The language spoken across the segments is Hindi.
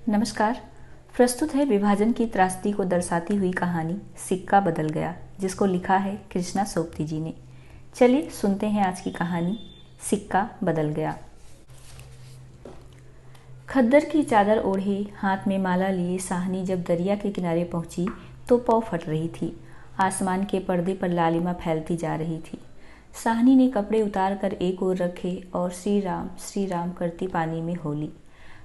नमस्कार। प्रस्तुत है विभाजन की त्रासदी को दर्शाती हुई कहानी सिक्का बदल गया, जिसको लिखा है कृष्णा सोपती जी ने। चलिए सुनते हैं आज की कहानी सिक्का बदल गया। खद्दर की चादर ओढ़े, हाथ में माला लिए साहनी जब दरिया के किनारे पहुंची तो पौ फट रही थी। आसमान के पर्दे पर लालिमा फैलती जा रही थी। साहनी ने कपड़े उतार कर एक ओर रखे और श्री राम करती पानी में हो ली।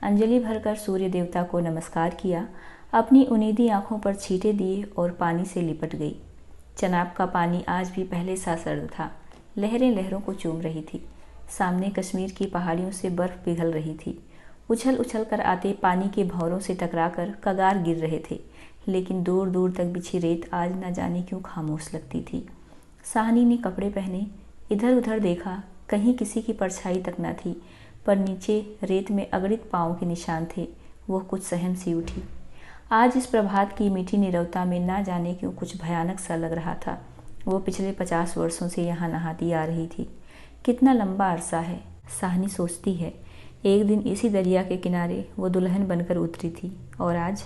अंजलि भरकर सूर्य देवता को नमस्कार किया, अपनी उनीदी आंखों पर छींटे दिए और पानी से लिपट गई। चनाब का पानी आज भी पहले सा सर्द था। लहरें लहरों को चूम रही थी। सामने कश्मीर की पहाड़ियों से बर्फ पिघल रही थी। उछल उछल कर आते पानी के भंवरों से टकराकर कगार गिर रहे थे, लेकिन दूर दूर तक बिछी रेत आज न जाने क्यों खामोश लगती थी। साहनी ने कपड़े पहने, इधर उधर देखा, कहीं किसी की परछाई तक न थी, पर नीचे रेत में अगड़ित पाँव के निशान थे। वह कुछ सहम सी उठी। आज इस प्रभात की मीठी नीरवता में ना जाने क्यों कुछ भयानक सा लग रहा था। वो पिछले 50 वर्षों से यहाँ नहाती आ रही थी। कितना लंबा अरसा है, साहनी सोचती है। एक दिन इसी दरिया के किनारे वो दुल्हन बनकर उतरी थी, और आज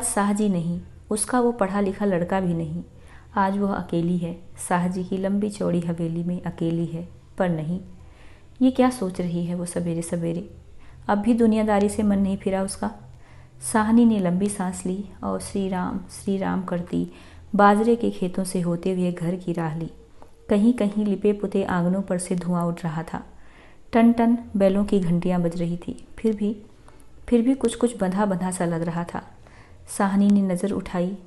साहजी नहीं, उसका वो पढ़ा लिखा लड़का भी नहीं। आज वह अकेली है, साहजी की लंबी चौड़ी हवेली में अकेली है। पर नहीं, ये क्या सोच रही है वो सवेरे सवेरे? अब भी दुनियादारी से मन नहीं फिरा उसका। साहनी ने लंबी सांस ली और श्री राम करती बाजरे के खेतों से होते हुए घर की राह ली। कहीं कहीं लिपे पुते आंगनों पर से धुआं उठ रहा था। टन टन बैलों की घंटियां बज रही थी। फिर भी कुछ कुछ बंधा बंधा सा लग रहा था। साहनी ने नज़र उठाई।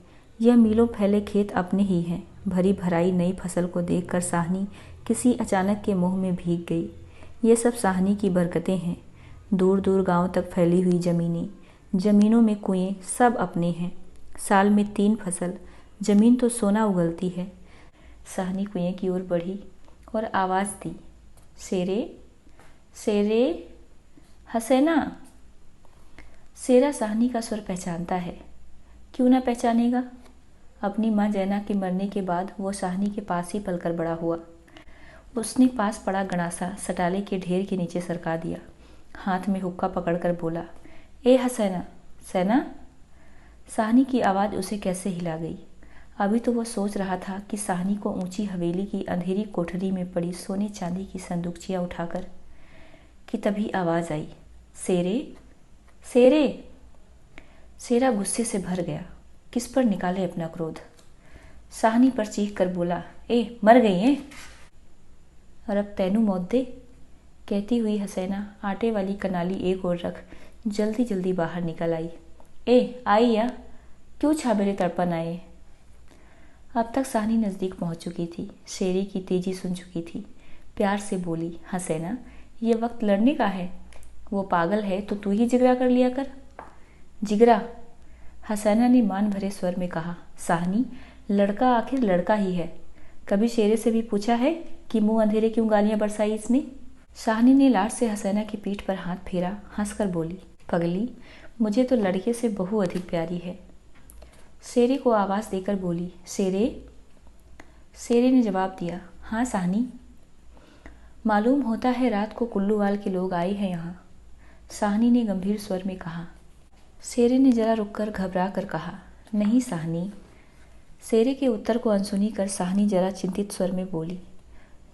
यह मीलों फैले खेत अपने ही हैं। भरी भराई नई फसल को देखकर साहनी किसी अचानक के मोह में भीग गई। ये सब साहनी की बरकतें हैं। दूर दूर गांव तक फैली हुई जमीनों में कुएं, सब अपने हैं। साल में 3 फसल, जमीन तो सोना उगलती है। साहनी कुएं की ओर बढ़ी और आवाज़ दी, शेरे शेरे, हसैना। शेरा साहनी का स्वर पहचानता है। क्यों ना पहचानेगा? अपनी माँ जैना के मरने के बाद वो साहनी के पास ही पलकर बड़ा हुआ। उसने पास पड़ा गणासा सटाले के ढेर के नीचे सरका दिया। हाथ में हुक्का पकड़कर बोला, ए हसैना, सैना। साहनी की आवाज़ उसे कैसे हिला गई। अभी तो वह सोच रहा था कि साहनी को ऊंची हवेली की अंधेरी कोठरी में पड़ी सोने चांदी की संदूकचियाँ उठाकर, कि तभी आवाज़ आई, शेरे शेरे। शेरा गुस्से से भर गया। किस पर निकाले अपना क्रोध? साहनी पर चीख कर बोला, ए मर गई है, और अब तैनू मौत दे। कहती हुई हसैना आटे वाली कनाली एक ओर रख जल्दी जल्दी बाहर निकल आई। ए आई या, क्यों छाबेरे तड़पन आए? अब तक साहनी नज़दीक पहुंच चुकी थी। शेरे की तेजी सुन चुकी थी। प्यार से बोली, हसैना, ये वक्त लड़ने का है। वो पागल है तो तू ही जिगरा कर लिया कर। जिगरा? हसैना ने मान भरे स्वर में कहा, साहनी, लड़का आखिर लड़का ही है। कभी शेरे से भी पूछा है कि मुंह अंधेरे क्यों गालियां बरसाई इसने? साहनी ने लाड से हसैना की पीठ पर हाथ फेरा, हंसकर बोली, पगली, मुझे तो लड़के से बहू अधिक प्यारी है। शेरे को आवाज़ देकर बोली, शेरे। शेरे ने जवाब दिया, हाँ साहनी। मालूम होता है रात को कुल्लूवाल के लोग आए हैं यहाँ, साहनी ने गंभीर स्वर में कहा। शेरे ने जरा रुककर घबरा कर कहा, नहीं साहनी। शेरे के उत्तर को अनसुनी कर साहनी जरा चिंतित स्वर में बोली,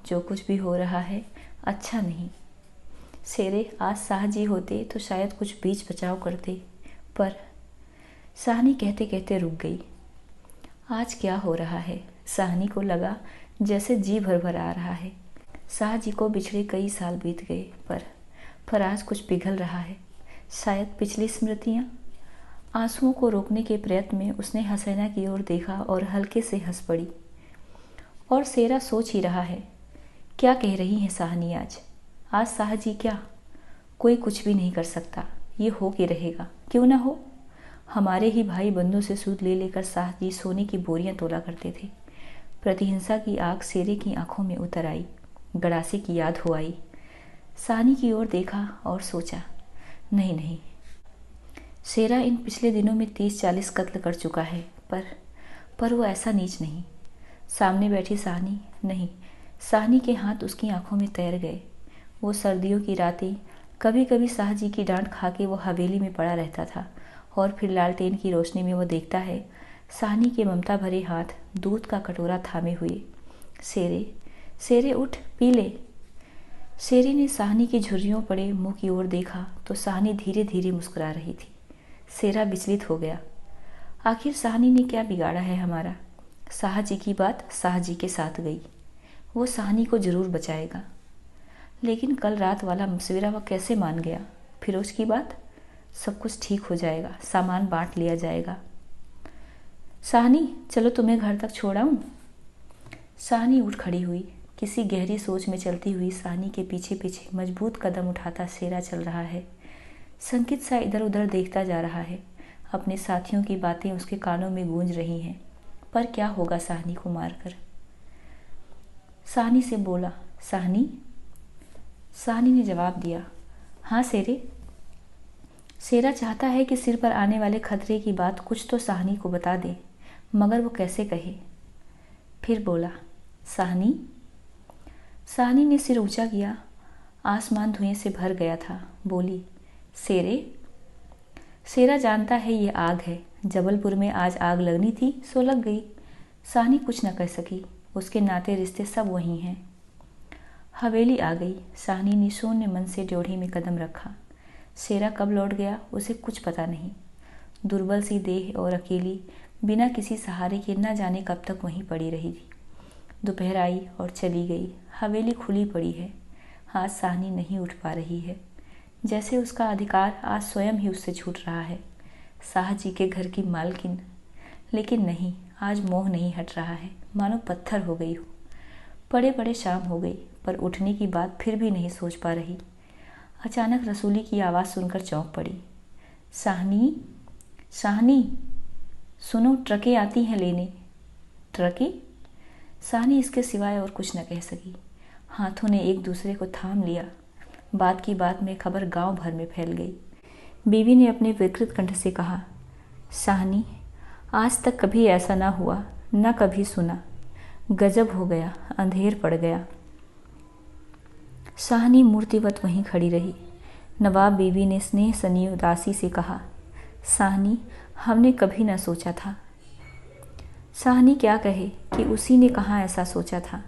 जो कुछ भी हो रहा है अच्छा नहीं। शेरे, आज साहजी होते तो शायद कुछ बीच बचाव करते, पर। साहनी कहते कहते रुक गई। आज क्या हो रहा है? साहनी को लगा जैसे जी भर भर आ रहा है। साहजी को बिछड़े कई साल बीत गए, पर आज कुछ पिघल रहा है। शायद पिछली स्मृतियाँ। आंसुओं को रोकने के प्रयत्न में उसने हसैना की ओर देखा और हल्के से हंस पड़ी। और शेरा सोच ही रहा है, क्या कह रही है साहनी आज? आज साहजी क्या? कोई कुछ भी नहीं कर सकता। ये हो के रहेगा, क्यों ना हो। हमारे ही भाई बंधुओं से सूद ले लेकर साहजी सोने की बोरियां तोला करते थे। प्रतिहिंसा की आग शेरे की आंखों में उतर आई। गड़ासे की याद हो आई। साहनी की ओर देखा और सोचा, नहीं, शेरा इन पिछले दिनों में 30-40 कत्ल कर चुका है, पर वो ऐसा नीच नहीं। सामने बैठी साहनी, नहीं, साहनी के हाथ उसकी आंखों में तैर गए। वो सर्दियों की रातें कभी कभी शाह जी की डांट खा के वो हवेली में पड़ा रहता था और फिर लालटेन की रोशनी में वो देखता है साहनी के ममता भरे हाथ दूध का कटोरा थामे हुए। शेरे, शेरे उठ पी ले। शेरे ने साहनी की झुर्रियों पड़े मुंह की ओर देखा तो साहनी धीरे धीरे मुस्कुरा रही थी। शेरा विचलित हो गया। आखिर साहनी ने क्या बिगाड़ा है हमारा? शाह जी की बात शाह जी के साथ गई। वो साहनी को जरूर बचाएगा। लेकिन कल रात वाला मशविरा वह कैसे मान गया? फिरोज की बात? सब कुछ ठीक हो जाएगा, सामान बांट लिया जाएगा। साहनी, चलो तुम्हें घर तक छोड़ आऊं। साहनी उठ खड़ी हुई। किसी गहरी सोच में चलती हुई साहनी के पीछे पीछे मजबूत कदम उठाता शेरा चल रहा है। संकित सा इधर उधर देखता जा रहा है। अपने साथियों की बातें उसके कानों में गूंज रही हैं। पर क्या होगा साहनी को मारकर? साहनी से बोला, साहनी। साहनी ने जवाब दिया, हाँ शेरे। शेरा चाहता है कि सिर पर आने वाले खतरे की बात कुछ तो साहनी को बता दे, मगर वो कैसे कहे? फिर बोला, साहनी। साहनी ने सिर ऊंचा किया। आसमान धुएं से भर गया था। बोली, शेरे। शेरा जानता है ये आग है। जबलपुर में आज आग लगनी थी सो लग गई। साहनी कुछ न कह सकी। उसके नाते रिश्ते सब वही हैं। हवेली आ गई। साहनी ने शून्य मन से ड्योढ़ी में कदम रखा। शेरा कब लौट गया उसे कुछ पता नहीं। दुर्बल सी देह और अकेली बिना किसी सहारे के न जाने कब तक वहीं पड़ी रही थी। दोपहर आई और चली गई। हवेली खुली पड़ी है। आज साहनी नहीं उठ पा रही है। जैसे उसका अधिकार आज स्वयं ही उससे छूट रहा है। शाह जी के घर की मालकिन। लेकिन नहीं, आज मोह नहीं हट रहा है, मानो पत्थर हो गई हो। पड़े पड़े शाम हो गई पर उठने की बात फिर भी नहीं सोच पा रही। अचानक रसूली की आवाज़ सुनकर चौंक पड़ी। साहनी, साहनी, सुनो, ट्रकें आती हैं लेने। ट्रकें? साहनी इसके सिवाय और कुछ न कह सकी। हाथों ने एक दूसरे को थाम लिया। बात की बात में खबर गांव भर में फैल गई। बीवी ने अपने विकृत कंठ से कहा, साहनी, आज तक कभी ऐसा ना हुआ, न कभी सुना। गजब हो गया, अंधेर पड़ गया। साहनी मूर्तिवत वहीं खड़ी रही। नवाब बीवी ने स्नेह सनी उदासी से कहा, साहनी, हमने कभी न सोचा था। साहनी क्या कहे कि उसी ने कहाँ ऐसा सोचा था।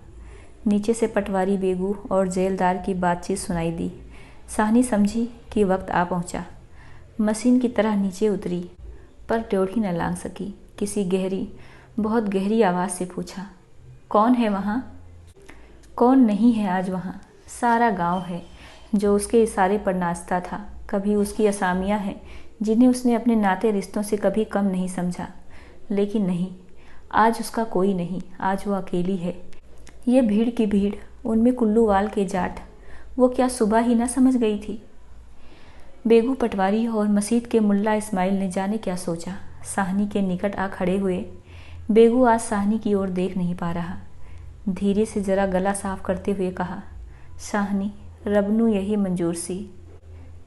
नीचे से पटवारी बेगू और जेलदार की बातचीत सुनाई दी। साहनी समझी कि वक्त आ पहुंचा। मशीन की तरह नीचे उतरी पर ड्योढ़ी न लांघ सकी। किसी गहरी, बहुत गहरी आवाज़ से पूछा, कौन है वहाँ? कौन नहीं है आज वहाँ? सारा गांव है जो उसके इशारे पर नाचता था। कभी उसकी असामियाँ हैं जिन्हें उसने अपने नाते रिश्तों से कभी कम नहीं समझा। लेकिन नहीं, आज उसका कोई नहीं। आज वो अकेली है। ये भीड़ की भीड़, उनमें कुल्लूवाल के जाट, वो क्या सुबह ही ना समझ गई थी? बेगू पटवारी और मसीद के मुल्ला इस्माइल ने जाने क्या सोचा। साहनी के निकट आ खड़े हुए। बेगू आज साहनी की ओर देख नहीं पा रहा। धीरे से जरा गला साफ करते हुए कहा, साहनी, रबनू यही मंजूर सी।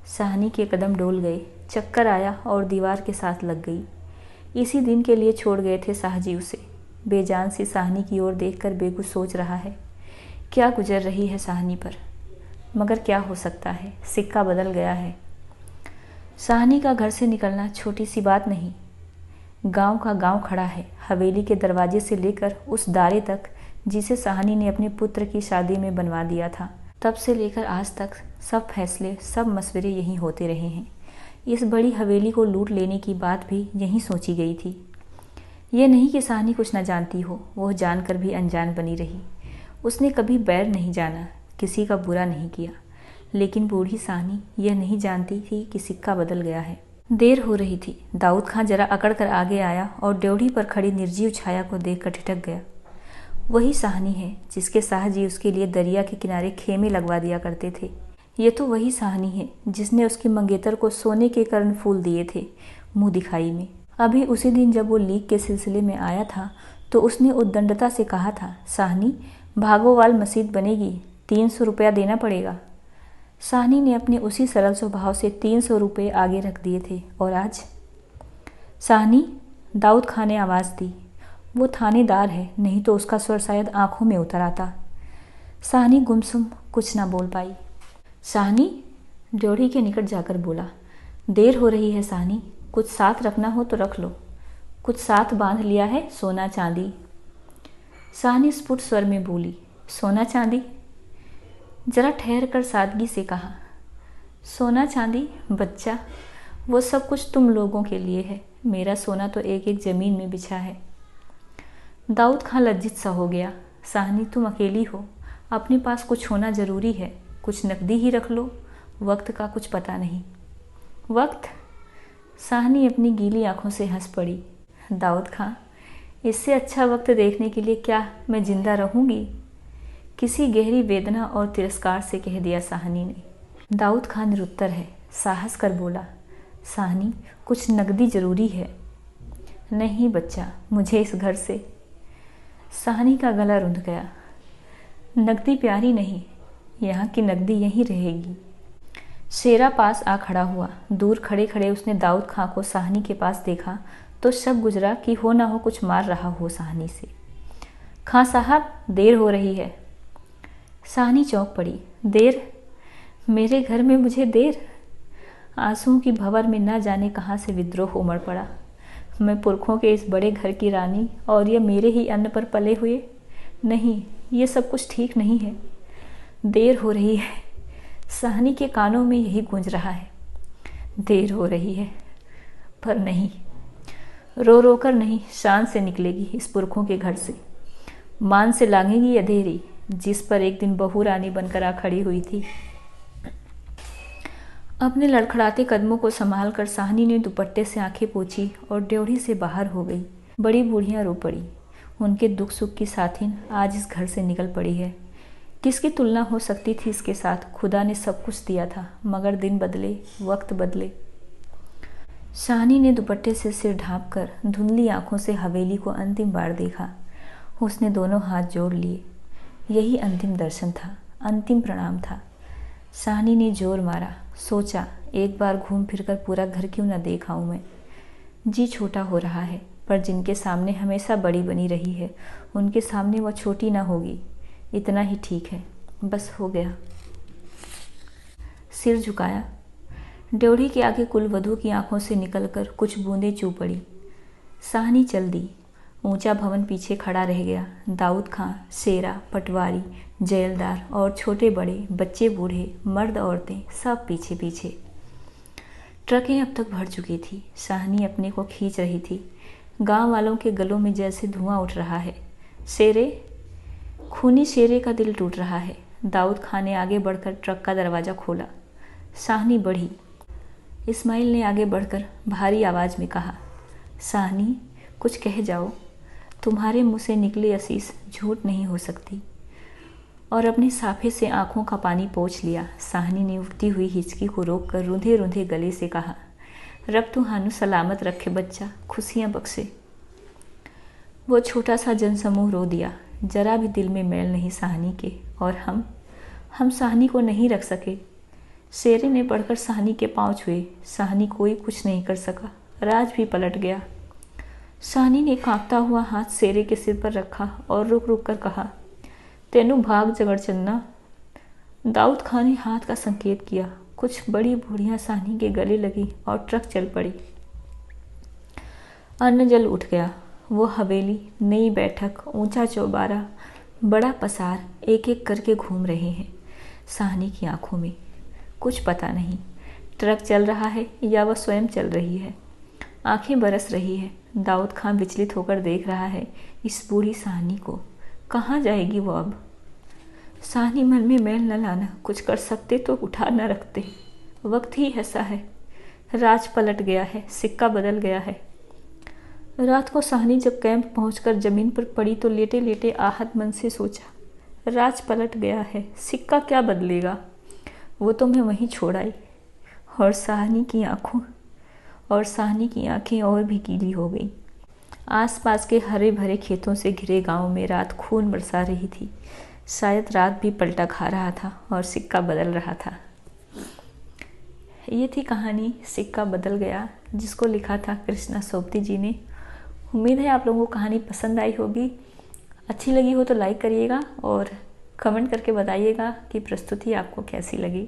साहनी के कदम डोल गए। चक्कर आया और दीवार के साथ लग गई। इसी दिन के लिए छोड़ गए थे शाहजी उसे। बेजान सी साहनी की ओर देखकर बेगू सोच रहा है, क्या गुजर रही है साहनी पर। मगर क्या हो सकता है, सिक्का बदल गया है। साहनी का घर से निकलना छोटी सी बात नहीं। गांव का गांव खड़ा है, हवेली के दरवाजे से लेकर उस दारे तक जिसे साहनी ने अपने पुत्र की शादी में बनवा दिया था। तब से लेकर आज तक सब फैसले, सब मशवरे यहीं होते रहे हैं। इस बड़ी हवेली को लूट लेने की बात भी यहीं सोची गई थी। ये नहीं कि साहनी कुछ न जानती हो, वह जानकर भी अनजान बनी रही। उसने कभी बैर नहीं जाना, किसी का बुरा नहीं किया। लेकिन बूढ़ी साहनी यह नहीं जानती थी कि सिक्का बदल गया है। देर हो रही थी। दाऊद खां जरा अकड़ कर आगे आया और ड्योढ़ी पर खड़ी निर्जीव छाया को देखकर ठिठक गया। वही साहनी है जिसके शाह जी उसके लिए दरिया के किनारे खेमे लगवा दिया करते थे। ये तो वही साहनी है जिसने उसकी मंगेतर को सोने के कर्णफूल दिए थे मुंह दिखाई में। अभी उसी दिन जब वो लीक के सिलसिले में आया था तो उसने उद्दंडता से कहा था, साहनी, भागोवाल मस्जिद बनेगी, 300 रुपया देना पड़ेगा। साहनी ने अपने उसी सरल स्वभाव से 300 रुपये आगे रख दिए थे। और आज साहनी, दाऊद खां ने आवाज़ दी। वो थानेदार है, नहीं तो उसका स्वर शायद आंखों में उतर आता। साहनी गुमसुम कुछ ना बोल पाई। साहनी, ड्योढ़ी के निकट जाकर बोला, देर हो रही है साहनी, कुछ साथ रखना हो तो रख लो। कुछ साथ बांध लिया है, सोना चांदी। साहनी स्फुट स्वर में बोली, सोना चांदी? जरा ठहर कर सादगी से कहा, सोना चांदी बच्चा, वो सब कुछ तुम लोगों के लिए है, मेरा सोना तो एक एक ज़मीन में बिछा है। दाऊद खां लज्जित सा हो गया। साहनी तुम अकेली हो, अपने पास कुछ होना ज़रूरी है, कुछ नकदी ही रख लो, वक्त का कुछ पता नहीं। वक्त? साहनी अपनी गीली आंखों से हंस पड़ी। दाऊद खां, इससे अच्छा वक्त देखने के लिए क्या मैं जिंदा रहूंगी? किसी गहरी वेदना और तिरस्कार से कह दिया साहनी ने। दाऊद खां निरुत्तर है, साहस कर बोला, साहनी कुछ नकदी ज़रूरी है। नहीं बच्चा, मुझे इस घर से। साहनी का गला रुंध गया। नकदी प्यारी नहीं, यहाँ की नकदी यहीं रहेगी। शेरा पास आ खड़ा हुआ। दूर खड़े खड़े उसने दाऊद खां को साहनी के पास देखा तो शक गुजरा कि हो ना हो कुछ मार रहा हो साहनी से। खां साहब, देर हो रही है। साहनी चौंक पड़ी। देर? मेरे घर में मुझे देर? आंसुओं की भंवर में न जाने कहाँ से विद्रोह उमड़ पड़ा। मैं पुरखों के इस बड़े घर की रानी और यह मेरे ही अन्न पर पले हुए? नहीं, ये सब कुछ ठीक नहीं है। देर हो रही है। साहनी के कानों में यही गूंज रहा है। देर हो रही है, पर नहीं, रो रो कर नहीं, शान से निकलेगी इस पुरखों के घर से। मान से लांघेगी अधेरी, जिस पर एक दिन बहू रानी बनकर आ खड़ी हुई थी। अपने लड़खड़ाते कदमों को संभाल कर साहनी ने दुपट्टे से आंखें पोंछी और ड्योढ़ी से बाहर हो गई। बड़ी बूढ़ियाँ रो पड़ी। उनके दुख सुख की साथिन आज इस घर से निकल पड़ी है। किसकी तुलना हो सकती थी इसके साथ? खुदा ने सब कुछ दिया था, मगर दिन बदले, वक्त बदले। साहनी ने दुपट्टे से सिर ढाँप कर धुंधली आंखों से हवेली को अंतिम बार देखा। उसने दोनों हाथ जोड़ लिए। यही अंतिम दर्शन था, अंतिम प्रणाम था। साहनी ने जोर मारा, सोचा एक बार घूम फिरकर पूरा घर क्यों न देख आऊं मैं। जी छोटा हो रहा है, पर जिनके सामने हमेशा बड़ी बनी रही है, उनके सामने वह छोटी ना होगी। इतना ही ठीक है, बस हो गया। सिर झुकाया। ड्योढ़ी के आगे कुलवधू की आंखों से निकलकर कुछ बूंदें चू पड़ी। साहनी चल दी। ऊंचा भवन पीछे खड़ा रह गया। दाऊद खां, शेरा, पटवारी, जेलदार और छोटे बड़े, बच्चे बूढ़े, मर्द औरतें सब पीछे पीछे। ट्रकें अब तक भर चुकी थी। साहनी अपने को खींच रही थी। गांव वालों के गलों में जैसे धुआं उठ रहा है। शेरे, खूनी शेरे का दिल टूट रहा है। दाऊद खां ने आगे बढ़कर ट्रक का दरवाज़ा खोला। साहनी बढ़ी। इस्माइल ने आगे बढ़कर भारी आवाज़ में कहा, साहनी कुछ कह जाओ, तुम्हारे मुँह से निकली असीस झूठ नहीं हो सकती। और अपने साफे से आंखों का पानी पोंछ लिया। साहनी ने उठती हुई हिचकी को रोककर रूंधे रूंधे गले से कहा, रब तुहानू सलामत रखे बच्चा, खुशियाँ बख्शे। वो छोटा सा जनसमूह रो दिया। जरा भी दिल में मैल नहीं साहनी के। और हम साहनी को नहीं रख सके। शेरे ने बढ़कर साहनी के पांव छुए। साहनी कोई कुछ नहीं कर सका। राज भी पलट गया। साहनी ने कांपता हुआ हाथ शेरे के सिर पर रखा और रुक रुक कर कहा, तेनू भाग जगड़ चलना। दाऊद खां ने हाथ का संकेत किया। कुछ बड़ी बूढ़ियां साहनी के गले लगी और ट्रक चल पड़ी। अन्न जल उठ गया। वो हवेली, नई बैठक, ऊंचा चौबारा, बड़ा पसार एक एक करके घूम रहे हैं। साहनी की आंखों में कुछ पता नहीं, ट्रक चल रहा है या वह स्वयं चल रही है। आंखें बरस रही है। दाऊद खां विचलित होकर देख रहा है इस बूढ़ी साहनी को। कहाँ जाएगी वो अब? साहनी मन में मैल न लाना, कुछ कर सकते तो उठा न रखते। वक्त ही ऐसा है। राज पलट गया है, सिक्का बदल गया है। रात को साहनी जब कैंप पहुंचकर जमीन पर पड़ी तो लेटे लेटे आहत मन से सोचा, राज पलट गया है, सिक्का क्या बदलेगा। वो तो मैं वहीं छोड़ आई। और साहनी की आंखें और भी गीली हो गई। आसपास के हरे भरे खेतों से घिरे गांव में रात खून बरसा रही थी। शायद रात भी पलटा खा रहा था और सिक्का बदल रहा था। ये थी कहानी सिक्का बदल गया, जिसको लिखा था कृष्णा सोबती जी ने। उम्मीद है आप लोगों को कहानी पसंद आई होगी। अच्छी लगी हो तो लाइक करिएगा और कमेंट करके बताइएगा कि प्रस्तुति आपको कैसी लगी।